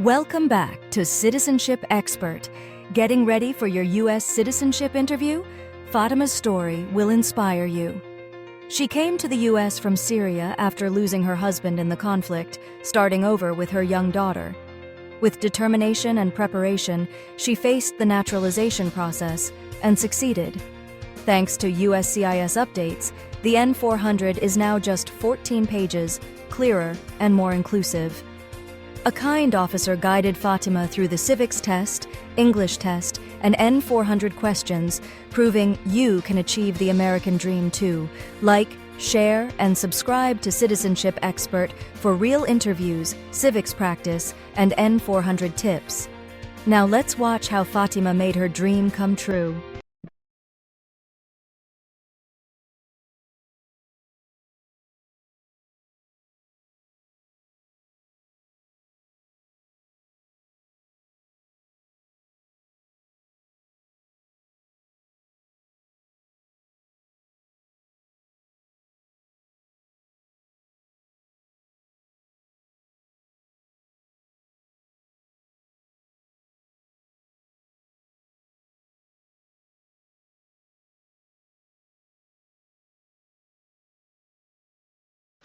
Welcome back to Citizenship Expert. Getting ready for your U.S. citizenship interview? Fatima's story will inspire you. She came to the U.S. from Syria after losing her husband in the conflict, starting over with her young daughter. With determination and preparation, she faced the naturalization process and succeeded. Thanks to USCIS updates, the N-400 is now just 14 pages, clearer and more inclusive. A kind officer guided Fatima through the civics test, English test, and N-400 questions, proving you can achieve the American dream too. Like, share, and subscribe to Citizenship Expert for real interviews, civics practice, and N-400 tips. Now let's watch how Fatima made her dream come true.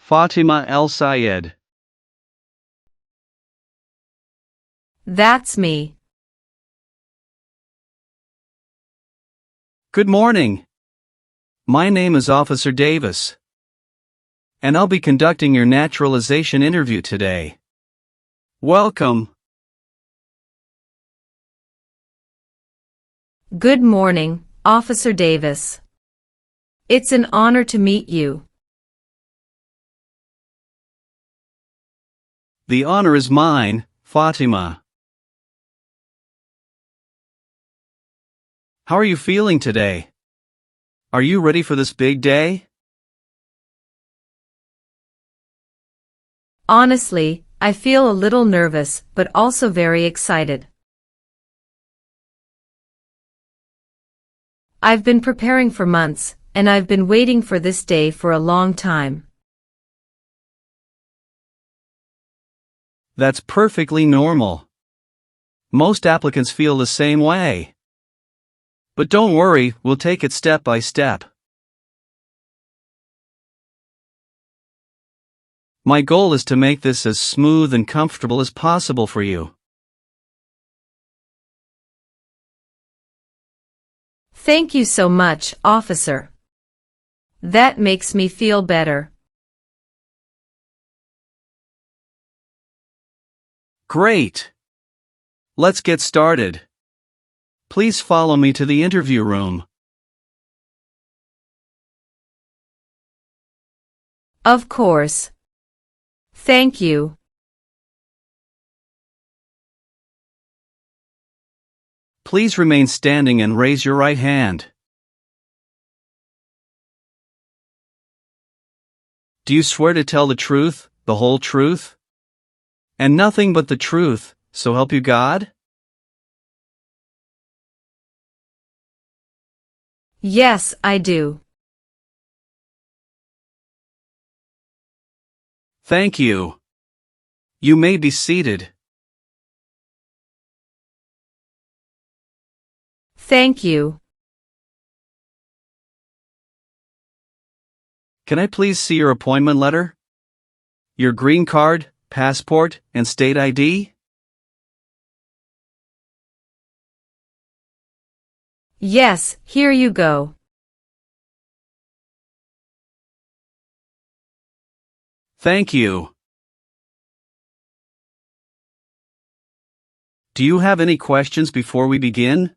Fatima El Sayed. That's me. Good morning. My name is Officer Davis, and I'll be conducting your naturalization interview today. Welcome. Good morning, Officer Davis. It's an honor to meet you. The honor is mine, Fatima. How are you feeling today? Are you ready for this big day? Honestly, I feel a little nervous, but also very excited. I've been preparing for months, and I've been waiting for this day for a long time. That's perfectly normal. Most applicants feel the same way. But don't worry, we'll take it step by step. My goal is to make this as smooth and comfortable as possible for you. Thank you so much, officer. That makes me feel better. Great! Let's get started. Please follow me to the interview room. Of course. Thank you. Please remain standing and raise your right hand. Do you swear to tell the truth, the whole truth, and nothing but the truth, so help you God? Yes, I do. Thank you. You may be seated. Thank you. Can I please see your appointment letter? Your green card, passport, and state ID? Yes, here you go. Thank you. Do you have any questions before we begin?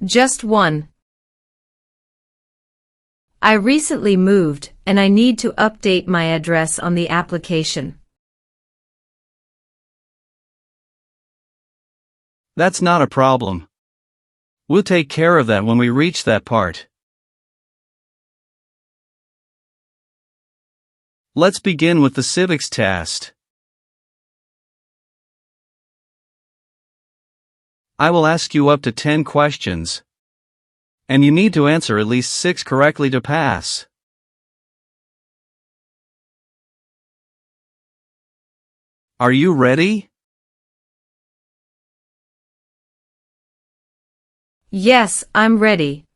Just one. I recently moved, and I need to update my address on the application. That's not a problem. We'll take care of that when we reach that part. Let's begin with the civics test. I will ask you up to 10 questions, and you need to answer at least 6 correctly to pass. Are you ready? Yes, I'm ready.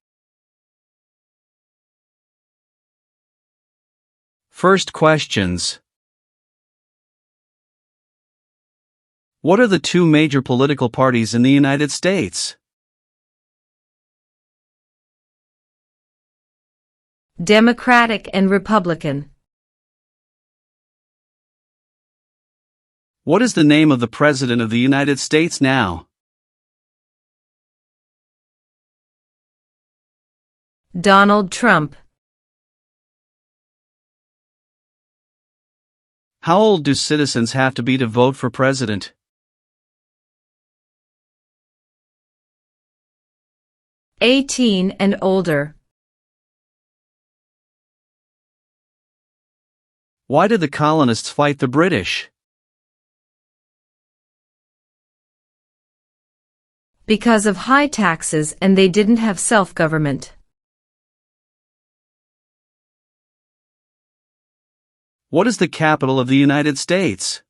First questions. What are the two major political parties in the United States? Democratic and Republican. What is the name of the President of the United States now? Donald Trump. How old do citizens have to be to vote for president? 18 and older. Why did the colonists fight the British? Because of high taxes and they didn't have self-government. What is the capital of the United States?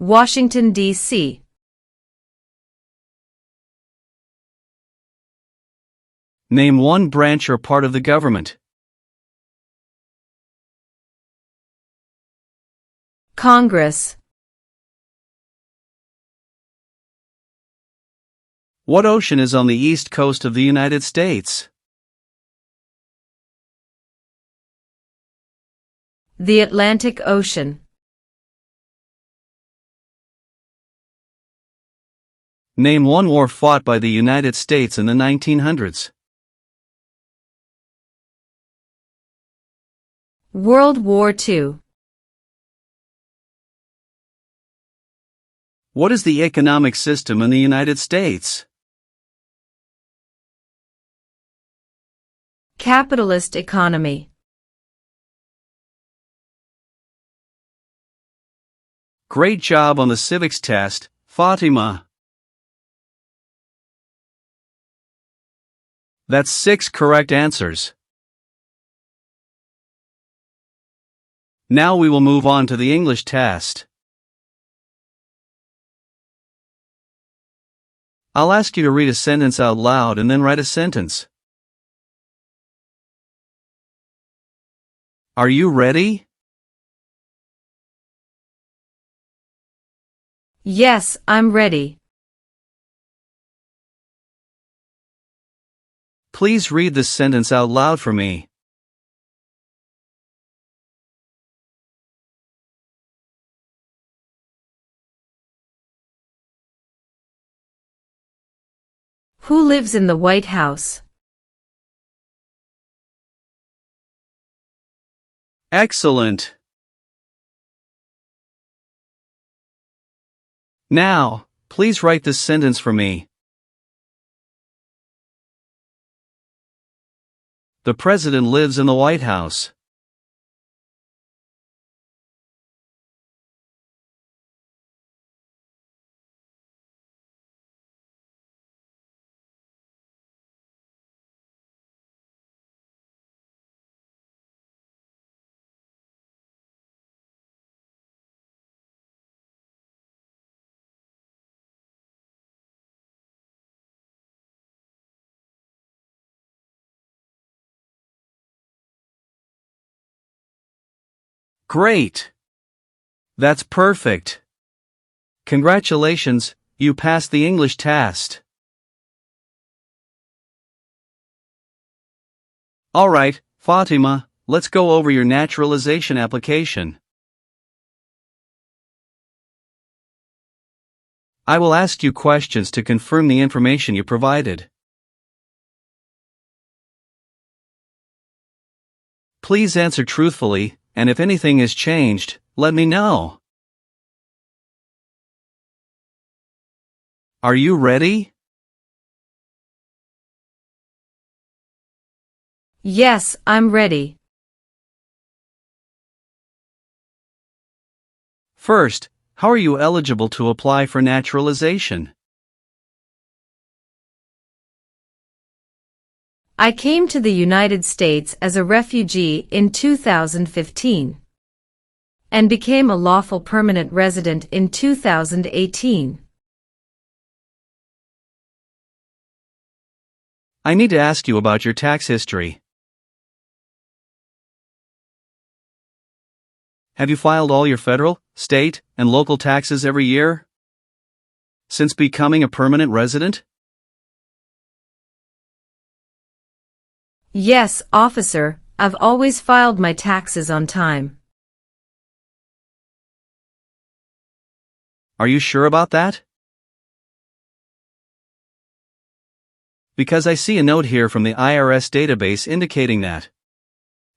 Washington, D.C. Name one branch or part of the government. Congress. What ocean is on the east coast of the United States? The Atlantic Ocean. Name one war fought by the United States in the 1900s. World War II. What is the economic system in the United States? Capitalist economy. Great job on the civics test, Fatima. That's 6 correct answers. Now we will move on to the English test. I'll ask you to read a sentence out loud and then write a sentence. Are you ready? Yes, I'm ready. Please read this sentence out loud for me. Who lives in the White House? Excellent. Now, please write this sentence for me. The president lives in the White House. Great! That's perfect. Congratulations, you passed the English test. Alright, Fatima, let's go over your naturalization application. I will ask you questions to confirm the information you provided. Please answer truthfully, and if anything has changed, let me know. Are you ready? Yes, I'm ready. First, how are you eligible to apply for naturalization? I came to the United States as a refugee in 2015 and became a lawful permanent resident in 2018. I need to ask you about your tax history. Have you filed all your federal, state, and local taxes every year since becoming a permanent resident? Yes, officer, I've always filed my taxes on time. Are you sure about that? Because I see a note here from the IRS database indicating that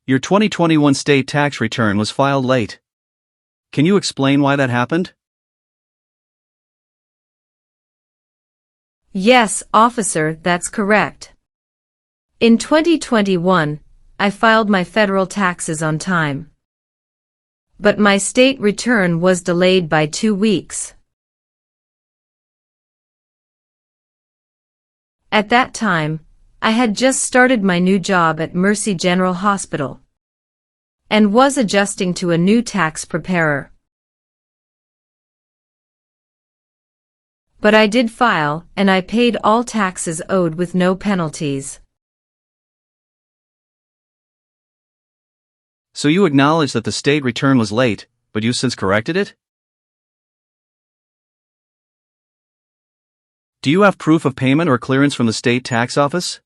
your 2021 state tax return was filed late. Can you explain why that happened? Yes, officer, that's correct. In 2021, I filed my federal taxes on time. But my state return was delayed by 2 weeks. At that time, I had just started my new job at Mercy General Hospital and was adjusting to a new tax preparer. But I did file, and I paid all taxes owed with no penalties. So you acknowledge that the state return was late, but you've since corrected it? Do you have proof of payment or clearance from the state tax office?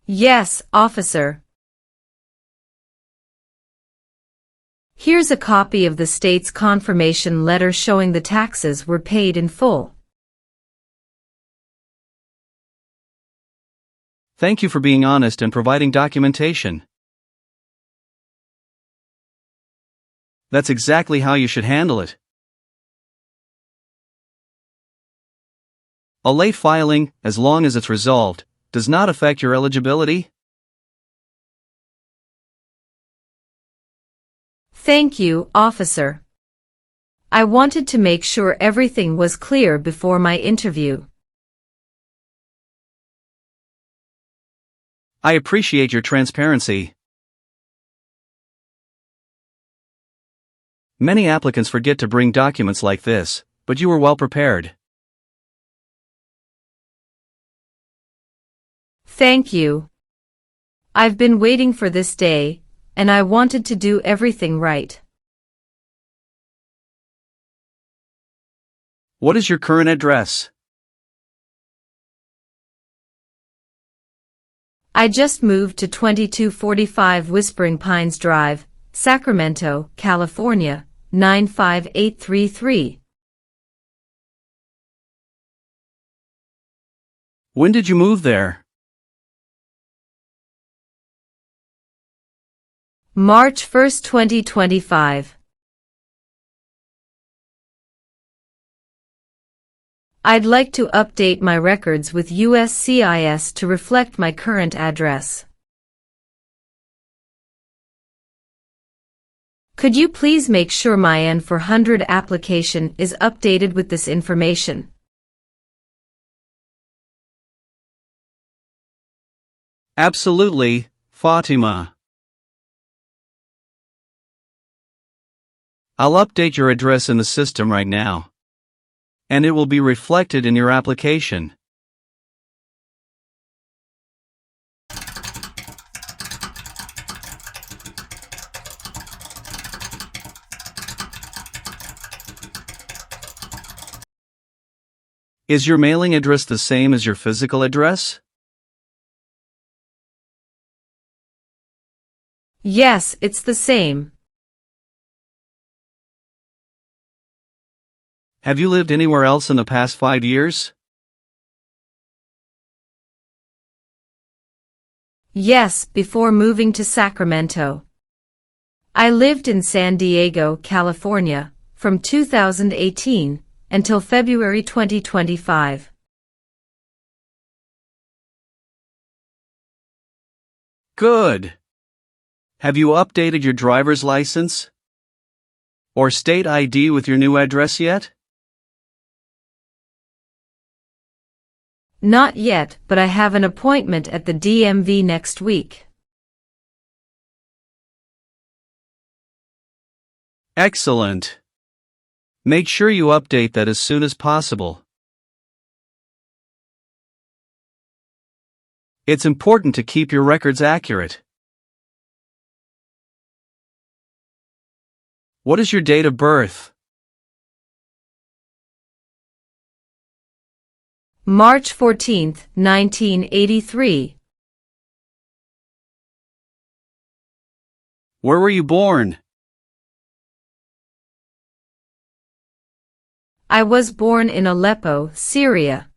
Yes, officer. Here's a copy of the state's confirmation letter showing the taxes were paid in full. Thank you for being honest and providing documentation. That's exactly how you should handle it. A late filing, as long as it's resolved, does not affect your eligibility. Thank you, officer. I wanted to make sure everything was clear before my interview. I appreciate your transparency. Many applicants forget to bring documents like this, but you were well prepared. Thank you. I've been waiting for this day, and I wanted to do everything right. What is your current address? I just moved to 2245 Whispering Pines Drive, Sacramento, California, 95833. When did you move there? March 1, 2025. I'd like to update my records with USCIS to reflect my current address. Could you please make sure my N-400 application is updated with this information? Absolutely, Fatima. I'll update your address in the system right now, and it will be reflected in your application. Is your mailing address the same as your physical address? Yes, it's the same. Have you lived anywhere else in the past 5 years? Yes, before moving to Sacramento. I lived in San Diego, California, from 2018 until February 2025. Good. Have you updated your driver's license or state ID with your new address yet? Not yet, but I have an appointment at the DMV next week. Excellent. Make sure you update that as soon as possible. It's important to keep your records accurate. What is your date of birth? March 14, 1983. Where were you born? I was born in Aleppo, Syria.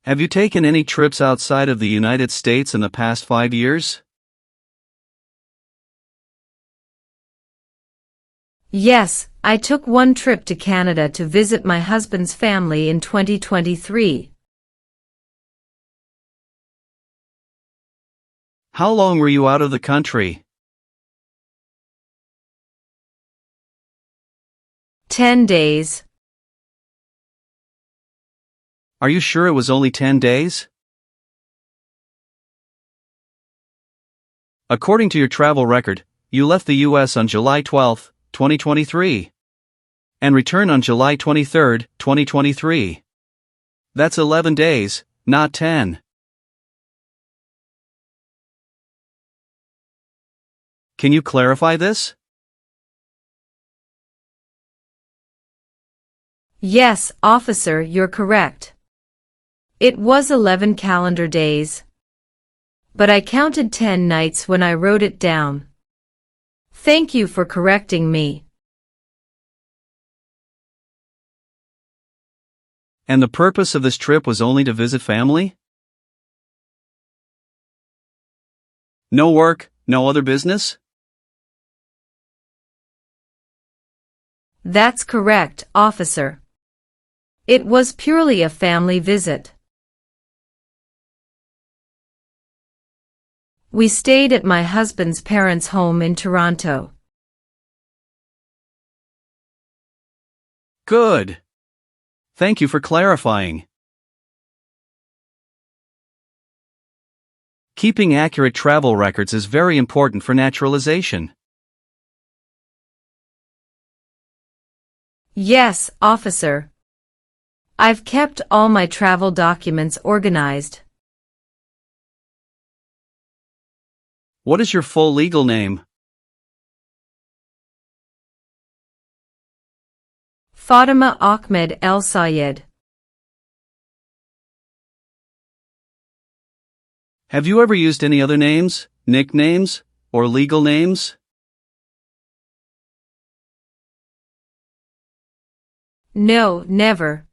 Have you taken any trips outside of the United States in the past 5 years? Yes, I took one trip to Canada to visit my husband's family in 2023. How long were you out of the country? 10 days. Are you sure it was only 10 days? According to your travel record, you left the U.S. on July 12, 2023, and returned on July 23, 2023. That's 11 days, not 10. Can you clarify this? Yes, officer, you're correct. It was 11 calendar days. But I counted 10 nights when I wrote it down. Thank you for correcting me. And the purpose of this trip was only to visit family? No work, no other business? That's correct, officer. It was purely a family visit. We stayed at my husband's parents' home in Toronto. Good. Thank you for clarifying. Keeping accurate travel records is very important for naturalization. Yes, officer. I've kept all my travel documents organized. What is your full legal name? Fatima Ahmed El Sayed. Have you ever used any other names, nicknames, or legal names? No, never.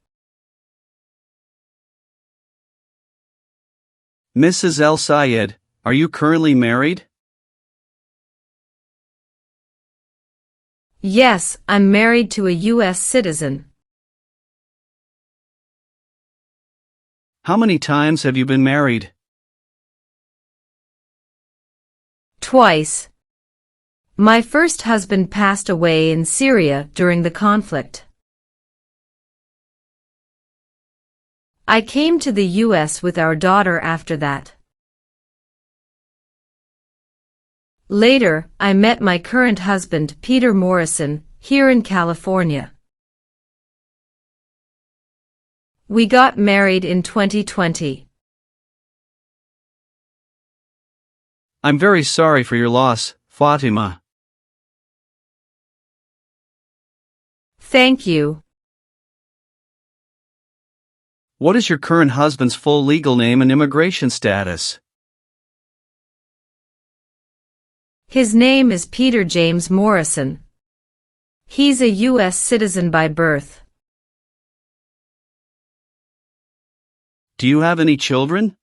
Mrs. El Sayed, are you currently married? Yes, I'm married to a U.S. citizen. How many times have you been married? Twice. My first husband passed away in Syria during the conflict. I came to the U.S. with our daughter after that. Later, I met my current husband, Peter Morrison, here in California. We got married in 2020. I'm very sorry for your loss, Fatima. Thank you. What is your current husband's full legal name and immigration status? His name is Peter James Morrison. He's a U.S. citizen by birth. Do you have any children?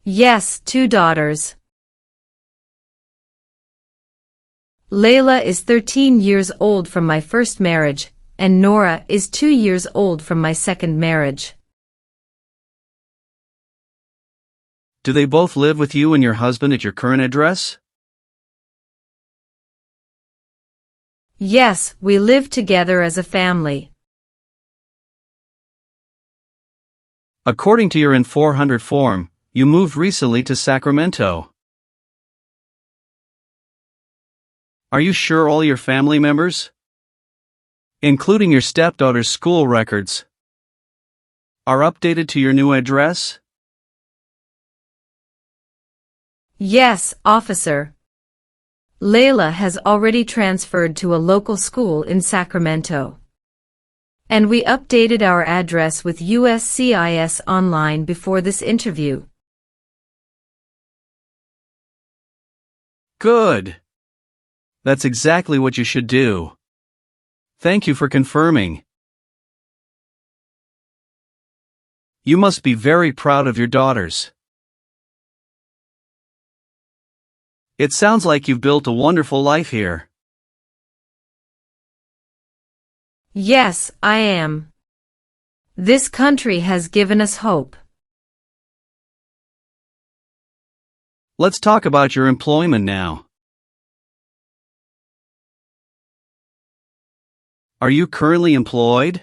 Yes, 2 daughters. Layla is 13 years old from my first marriage, and Nora is 2 years old from my second marriage. Do they both live with you and your husband at your current address? Yes, we live together as a family. According to your N-400 form, you moved recently to Sacramento. Are you sure all your family members, including your stepdaughter's school records, are updated to your new address? Yes, officer. Layla has already transferred to a local school in Sacramento. And we updated our address with USCIS online before this interview. Good. That's exactly what you should do. Thank you for confirming. You must be very proud of your daughters. It sounds like you've built a wonderful life here. Yes, I am. This country has given us hope. Let's talk about your employment now. Are you currently employed?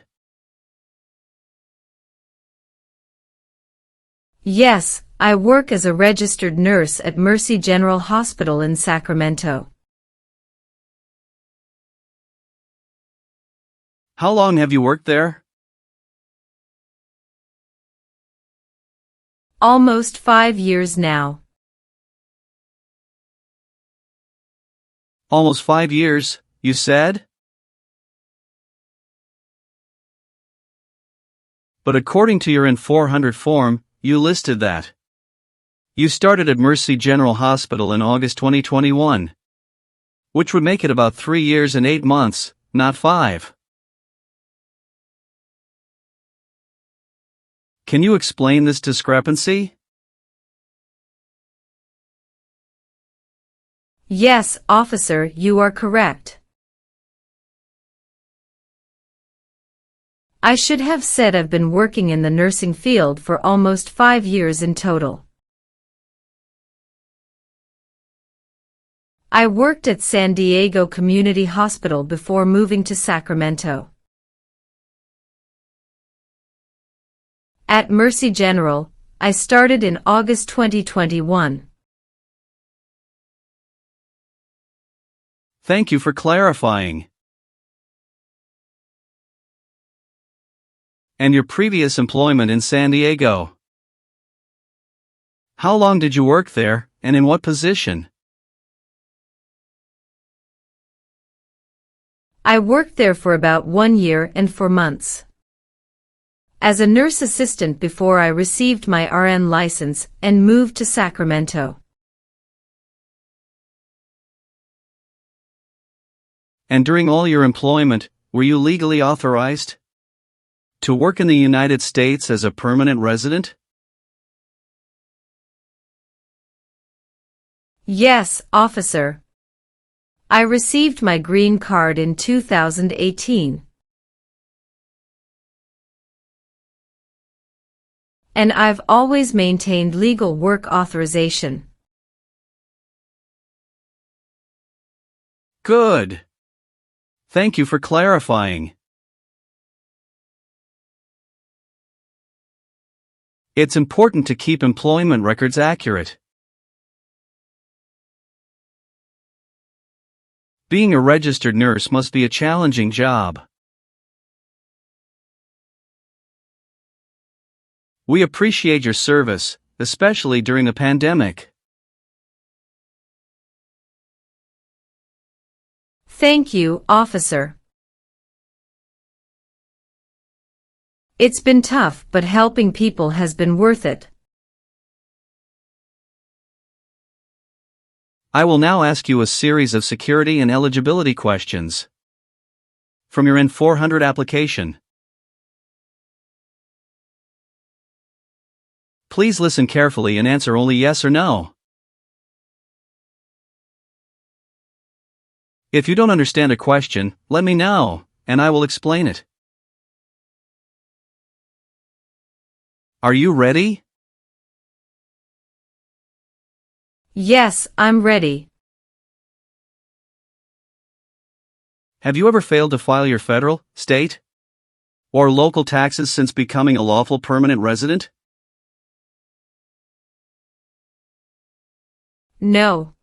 Yes, I work as a registered nurse at Mercy General Hospital in Sacramento. How long have you worked there? Almost 5 years now. Almost 5 years, you said? But according to your N-400 form, you listed that you started at Mercy General Hospital in August 2021, which would make it about 3 years and 8 months, not 5. Can you explain this discrepancy? Yes, officer, you are correct. I should have said I've been working in the nursing field for almost 5 years in total. I worked at San Diego Community Hospital before moving to Sacramento. At Mercy General, I started in August 2021. Thank you for clarifying. And your previous employment in San Diego? How long did you work there, and in what position? I worked there for about 1 year and 4 months. As a nurse assistant before I received my RN license and moved to Sacramento. And during all your employment, were you legally authorized to work in the United States as a permanent resident? Yes, officer. I received my green card in 2018. And I've always maintained legal work authorization. Good. Thank you for clarifying. It's important to keep employment records accurate. Being a registered nurse must be a challenging job. We appreciate your service, especially during a pandemic. Thank you, officer. It's been tough, but helping people has been worth it. I will now ask you a series of security and eligibility questions from your N-400 application. Please listen carefully and answer only yes or no. If you don't understand a question, let me know, and I will explain it. Are you ready? Yes, I'm ready. Have you ever failed to file your federal, state, or local taxes since becoming a lawful permanent resident? No.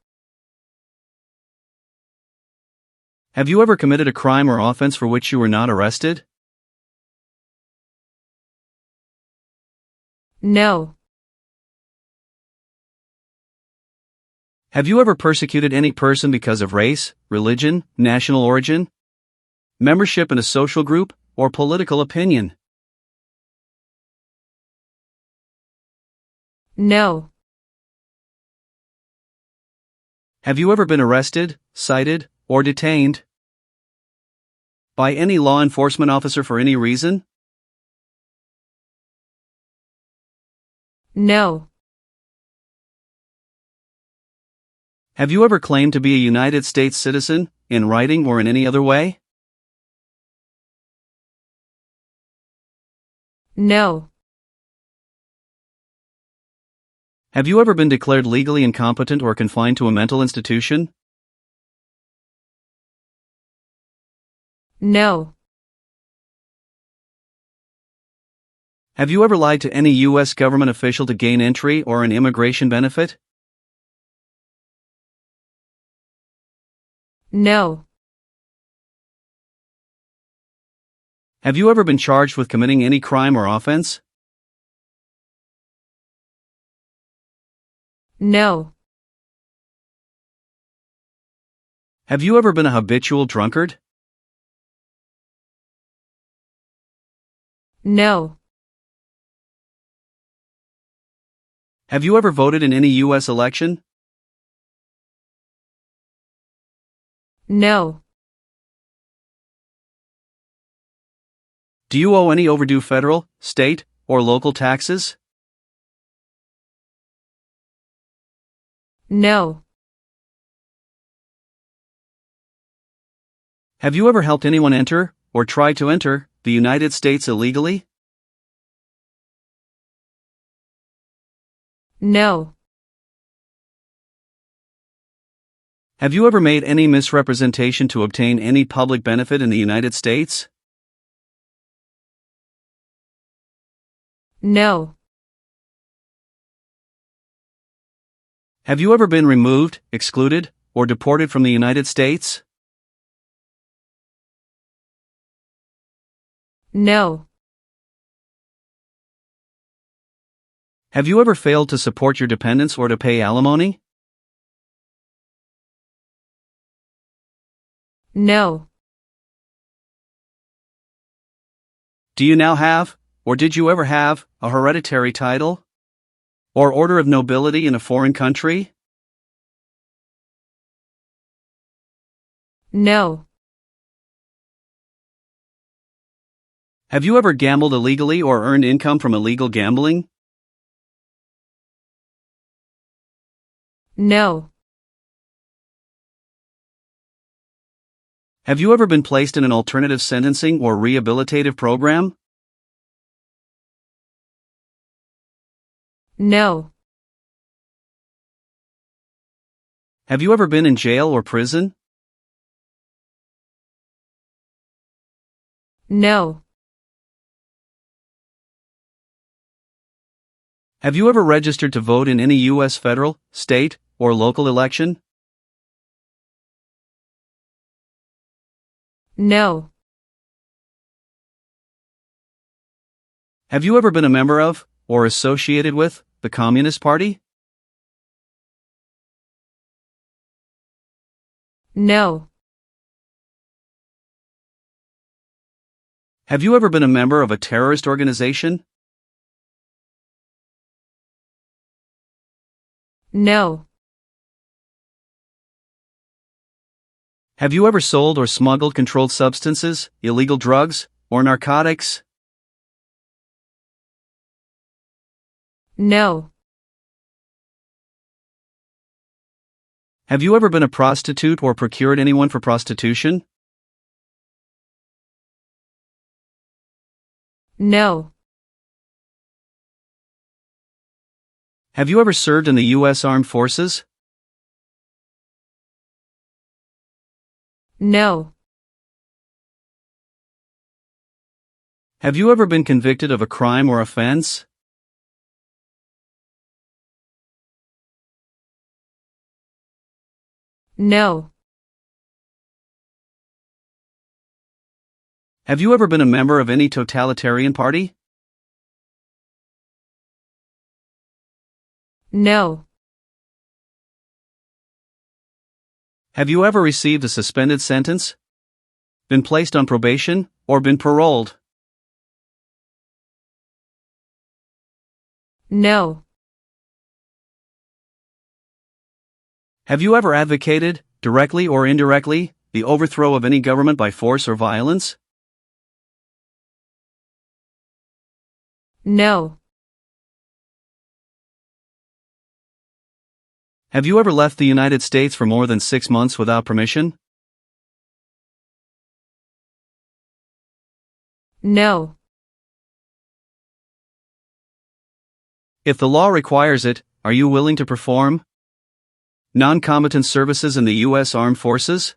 Have you ever committed a crime or offense for which you were not arrested? No. Have you ever persecuted any person because of race, religion, national origin, membership in a social group, or political opinion? No. Have you ever been arrested, cited, or detained by any law enforcement officer for any reason? No. Have you ever claimed to be a United States citizen, in writing or in any other way? No. Have you ever been declared legally incompetent or confined to a mental institution? No. Have you ever lied to any U.S. government official to gain entry or an immigration benefit? No. Have you ever been charged with committing any crime or offense? No. Have you ever been a habitual drunkard? No. Have you ever voted in any U.S. election? No. Do you owe any overdue federal, state, or local taxes? No. Have you ever helped anyone enter, or try to enter, the United States illegally? No. Have you ever made any misrepresentation to obtain any public benefit in the United States? No. Have you ever been removed, excluded, or deported from the United States? No. Have you ever failed to support your dependents or to pay alimony? No. Do you now have, or did you ever have, a hereditary title or order of nobility in a foreign country? No. Have you ever gambled illegally or earned income from illegal gambling? No. Have you ever been placed in an alternative sentencing or rehabilitative program? No. Have you ever been in jail or prison? No. Have you ever registered to vote in any U.S. federal, state, or local election? No. Have you ever been a member of, or associated with, the Communist Party? No. Have you ever been a member of a terrorist organization? No. Have you ever sold or smuggled controlled substances, illegal drugs, or narcotics? No. Have you ever been a prostitute or procured anyone for prostitution? No. Have you ever served in the U.S. Armed Forces? No. Have you ever been convicted of a crime or offense? No. Have you ever been a member of any totalitarian party? No. Have you ever received a suspended sentence? Been placed on probation, or been paroled? No. Have you ever advocated, directly or indirectly, the overthrow of any government by force or violence? No. Have you ever left the United States for more than 6 months without permission? No. If the law requires it, are you willing to perform non-combatant services in the U.S. Armed Forces?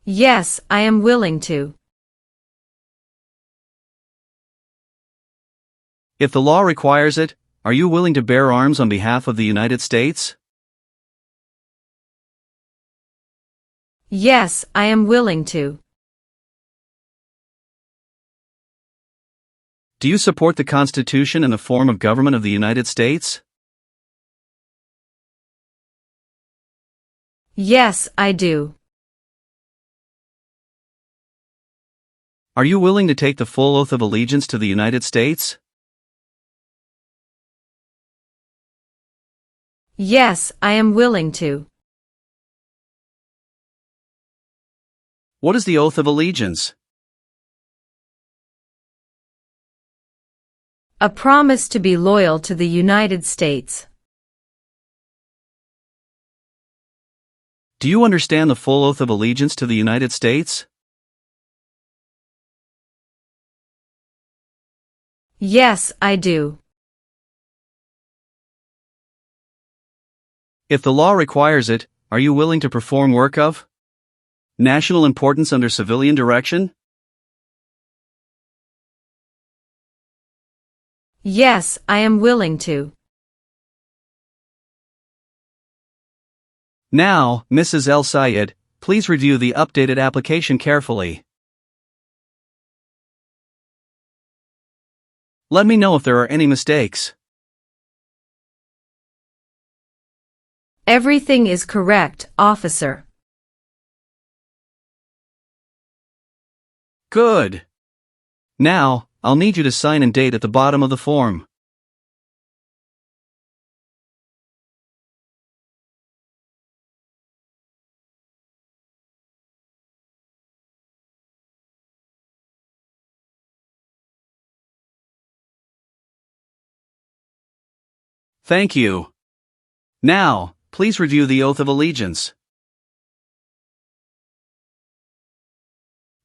Yes, I am willing to. If the law requires it, are you willing to bear arms on behalf of the United States? Yes, I am willing to. Do you support the Constitution and the form of government of the United States? Yes, I do. Are you willing to take the full oath of allegiance to the United States? Yes, I am willing to. What is the oath of allegiance? A promise to be loyal to the United States. Do you understand the full oath of allegiance to the United States? Yes, I do. If the law requires it, are you willing to perform work of national importance under civilian direction? Yes, I am willing to. Now, Mrs. El Sayed, please review the updated application carefully. Let me know if there are any mistakes. Everything is correct, officer. Good. Now, I'll need you to sign and date at the bottom of the form. Thank you. Now, please review the oath of allegiance.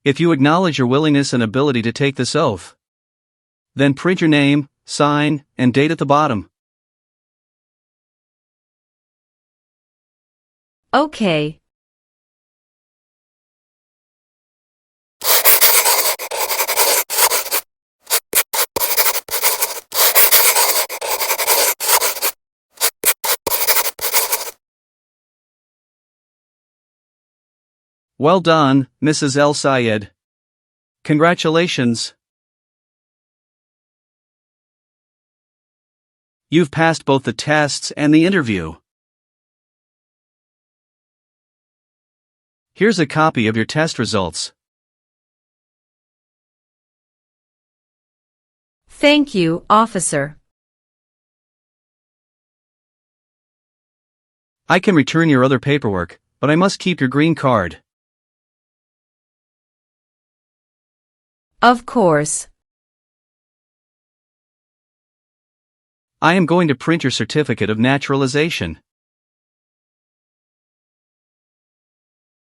If you acknowledge your willingness and ability to take this oath, then print your name, sign, and date at the bottom. Okay. Well done, Mrs. El Sayed. Congratulations. You've passed both the tests and the interview. Here's a copy of your test results. Thank you, officer. I can return your other paperwork, but I must keep your green card. Of course. I am going to print your certificate of naturalization.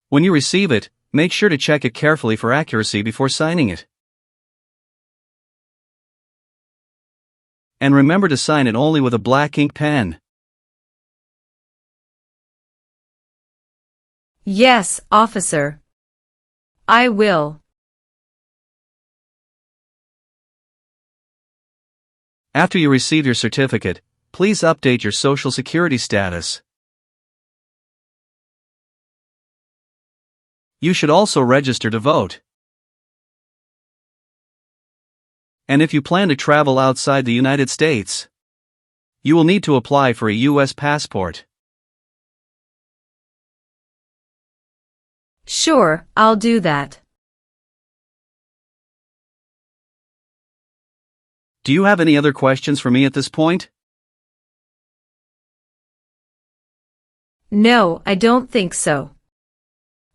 When you receive it, make sure to check it carefully for accuracy before signing it. And remember to sign it only with a black ink pen. Yes, officer. I will. After you receive your certificate, please update your Social Security status. You should also register to vote. And if you plan to travel outside the United States, you will need to apply for a U.S. passport. Sure, I'll do that. Do you have any other questions for me at this point? No, I don't think so.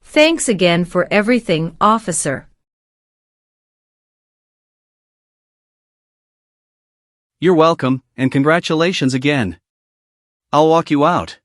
Thanks again for everything, officer. You're welcome, and congratulations again. I'll walk you out.